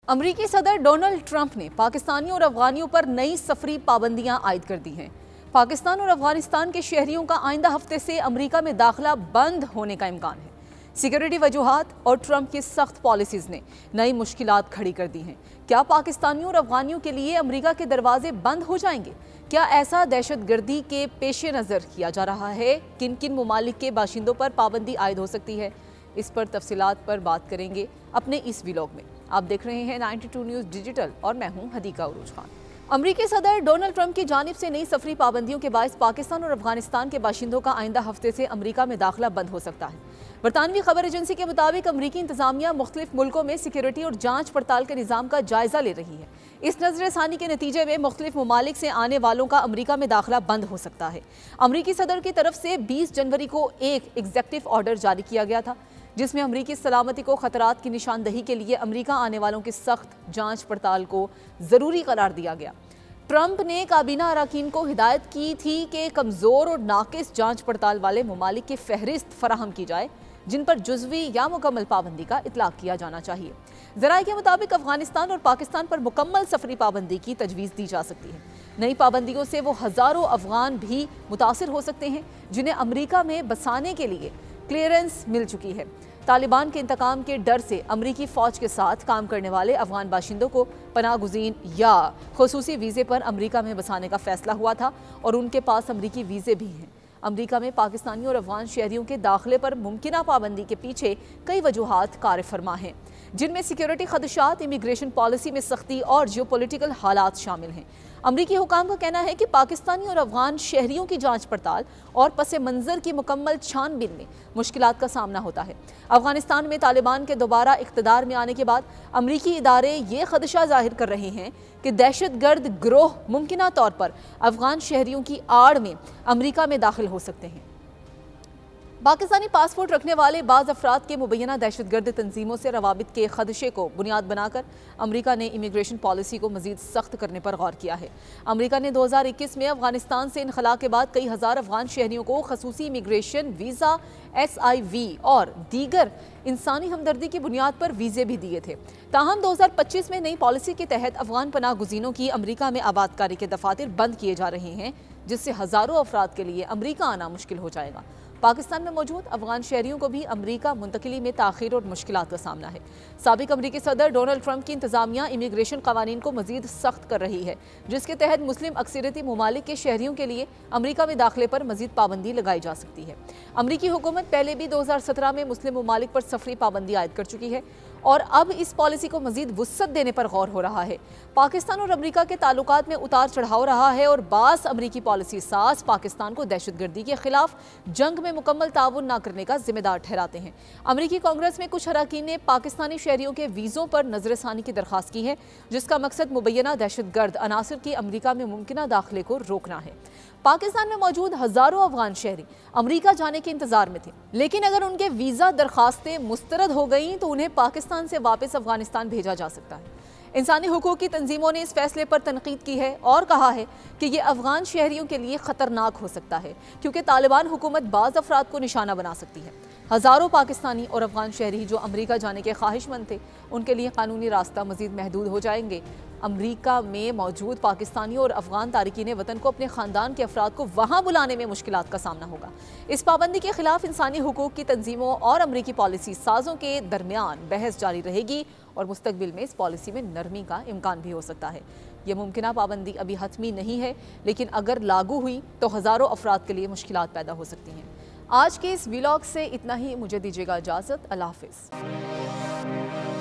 अमरीकी सदर Donald Trump ने पाकिस्तानियों और अफगानियों पर नई सफरी पाबंदियां आयद कर दी हैं। पाकिस्तान और अफगानिस्तान के शहरियों का आइंदा हफ्ते से अमरीका में दाखिला बंद होने का इम्कान है। सिक्योरिटी वजूहात और ट्रंप की सख्त पॉलिसीज ने नई मुश्किलात खड़ी कर दी हैं। क्या पाकिस्तानियों और अफगानियों के लिए अमरीका के दरवाजे बंद हो जाएंगे? क्या ऐसा दहशतगर्दी के पेश नज़र किया जा रहा है? किन किन ममालिक के बाशिंदों पर पाबंदी आयद हो सकती है? इस पर तफसीलात पर बात करेंगे अपने इस व्लॉग में। आप देख रहे हैं 92 न्यूज़ डिजिटल और मैं हूं हदीका उरूज खान। अमरीकी सदर डोनाल्ड ट्रंप की जानिब से नई सफरी पाबंदियों के बायस पाकिस्तान और अफगानिस्तान के बाशिंदों का आइंदा हफ्ते से अमरीका में दाखिला बंद हो सकता है। बरतानवी खबर एजेंसी के मुताबिक अमरीकी इंतजामिया मुख्तलिफ मुल्कों में सिक्योरिटी और जांच पड़ताल के निज़ाम का जायजा ले रही है। इस नजरसानी के नतीजे में मुख्तलिफ ममालिक से आने वालों का अमरीका में दाखिला बंद हो सकता है। अमरीकी सदर की तरफ से 20 जनवरी को एक एग्जेक्टिव ऑर्डर जारी किया गया था, जिसमें अमरीकी सलामती को खतरात की निशानदही के लिए अमरीका आने वालों की सख्त जांच पड़ताल को ज़रूरी करार दिया गया। ट्रंप ने काबीना अरकान को हिदायत की थी कि कमज़ोर और नाकिस जांच पड़ताल वाले ममालिक की फहरिस्त फराहम की जाए, जिन पर जुज़वी या मुकम्मल पाबंदी का इतलाक़ किया जाना चाहिए। ज़राए के मुताबिक अफगानिस्तान और पाकिस्तान पर मुकम्मल सफरी पाबंदी की तजवीज़ दी जा सकती है। नई पाबंदियों से वो हज़ारों अफगान भी मुतासिर हो सकते हैं, जिन्हें अमरीका में बसाने के लिए क्लियरेंस मिल चुकी है। तालिबान के इंतकाम के डर से अमरीकी फ़ौज के साथ काम करने वाले अफगान बाशिंदों को पनाह गुज़ीन या खुसूसी वीज़े पर अमरीका में बसाने का फैसला हुआ था और उनके पास अमरीकी वीज़े भी हैं। अमरीका में पाकिस्तानी और अफगान शहरियों के दाखिले पर मुमकिना पाबंदी के पीछे कई वजूहात कार फरमा हैं, जिनमें सिक्योरिटी खदशात, इमिग्रेशन पॉलिसी में सख्ती और जियोपॉलिटिकल हालात शामिल हैं। अमरीकी हुकाम का कहना है कि पाकिस्तानी और अफगान शहरियों की जांच पड़ताल और पस मंज़र की मुकम्मल छानबीन में मुश्किलात का सामना होता है। अफगानिस्तान में तालिबान के दोबारा इक़्तिदार में आने के बाद अमरीकी इदारे ये खदशा जाहिर कर रहे हैं कि दहशतगर्द गिरोह मुमकिना तौर पर अफगान शहरियों की आड़ में अमरीका में दाखिल हो सकते हैं। पाकिस्तानी पासपोर्ट रखने वाले बाज़ अफराद के मुबैना दहशतगर्द तंजीमों से रवाबित के खदशे को बुनियाद बनाकर अमरीका ने इमिग्रेशन पॉलिसी को मज़ीद सख्त करने पर गौर किया है। अमरीका ने 2021 में अफगानिस्तान से इनखला के बाद कई हज़ार अफगान शहरियों को खसूसी इमिग्रेशन वीज़ा, SIV और दीगर इंसानी हमदर्दी की बुनियाद पर वीज़े भी दिए थे। ताहम 2025 में नई पॉलिसी के तहत अफगान पनाह गुज़ीनों की अमरीका में आबादकारी के दफातर बंद किए जा रहे हैं, जिससे हज़ारों अफराद के लिए अमरीका आना मुश्किल हो जाएगा। पाकिस्तान में मौजूद अफगान शहरियों को भी अमरीका मुंतकिली में ताख़ीर और मुश्किलात का सामना है। साबिक अमरीकी सदर डोनाल्ड ट्रंप की इंतजामिया इमिग्रेशन कवानीन को मजीद सख्त कर रही है, जिसके तहत मुस्लिम अक्सरियती ममालिक के शहरियों के लिए अमरीका में दाखिले पर मजीद पाबंदी लगाई जा सकती है। अमरीकी हुकूमत पहले भी 2017 में मुस्लिम ममालिक पर सफरी पाबंदी आयद कर चुकी है और अब इस पॉलिसी को मजीद वुसअत देने पर गौर हो रहा है। पाकिस्तान और अमरीका के ताल्लुकात में उतार चढ़ाव रहा है और बास अमरीकी पॉलिसी साज पाकिस्तान को दहशतगर्दी के खिलाफ जंग में मुकम्मल ताउन न करने का जिम्मेदार ठहराते हैं। अमरीकी कांग्रेस में कुछ अरकान ने पाकिस्तानी शहरियों के वीज़ों पर नजरसानी की दरख्वास्त की है, जिसका मकसद मुबैना दहशतगर्द अनासर की अमरीका में मुमकिना दाखिले को रोकना है। पाकिस्तान में मौजूद हज़ारों अफगान शहरी अमरीका जाने के इंतजार में थे, लेकिन अगर उनके वीज़ा दरख्वास्तें मुस्तरद हो गई तो उन्हें पाकिस्तान से वापस अफगानिस्तान भेजा जा सकता है। इंसानी हुकूक की तंजीमों ने इस फैसले पर तनकीद की है और कहा है कि यह अफगान शहरियों के लिए ख़तरनाक हो सकता है, क्योंकि तालिबान हुकूमत बाज़ अफराद को निशाना बना सकती है। हज़ारों पाकिस्तानी और अफगान शहरी जो अमरीका जाने के ख्वाहिशमंद थे, उनके लिए कानूनी रास्ता मज़ीद महदूद हो जाएंगे। अमरीका में मौजूद पाकिस्तानी और अफगान तारकीन वतन को अपने ख़ानदान के अफराद को वहाँ बुलाने में मुश्किलात का सामना होगा। इस पाबंदी के खिलाफ इंसानी हुकूक की तंजीमों और अमरीकी पॉलिसी साजों के दरमियान बहस जारी रहेगी और मुस्तकबिल में इस पॉलिसी में नरमी का इम्कान भी हो सकता है। यह मुमकिना पाबंदी अभी हतमी नहीं है, लेकिन अगर लागू हुई तो हज़ारों अफराद के लिए मुश्किलात पैदा हो सकती हैं। आज के इस व्लॉग से इतना ही। मुझे दीजिएगा इजाज़त। अल्लाह हाफ़िज़।